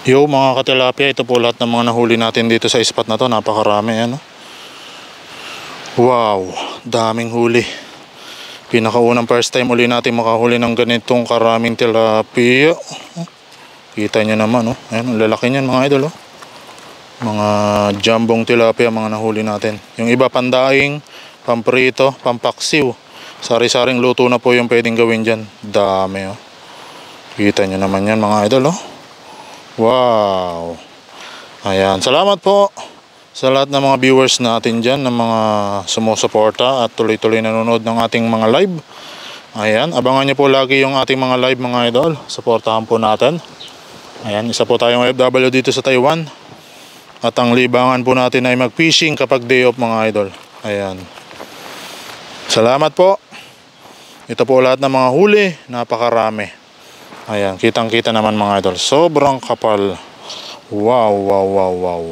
Yo mga katilapia, ito po lahat ng mga nahuli natin dito sa spot na to. Napakarami ano. Wow, daming huli. Pinakaunang first time uli natin makahuli ng ganitong karaming tilapia. Kita nyo naman oh. Ayan, lalaki niyan mga idol oh. Mga jambong tilapia mga nahuli natin. Yung iba pandaing, pamprito, pampaksiw. Sari-saring luto na po yung pwedeng gawin dyan. Dami oh. Kita nyo naman yan mga idol oh. Wow. Ayan, salamat po sa lahat ng mga viewers natin dyan, ng mga sumusuporta at tuloy-tuloy nanonood ng ating mga live. Ayan, abangan nyo po lagi yung ating mga live mga idol. Suportahan po natin. Ayan, isa po tayong OFW dito sa Taiwan. At ang libangan po natin ay mag-fishing kapag day off mga idol. Ayan. Salamat po. Ito po lahat ng mga huli, napakarami. Ayan, kitang-kita naman mga idol. Sobrang kapal. Wow, wow, wow, wow.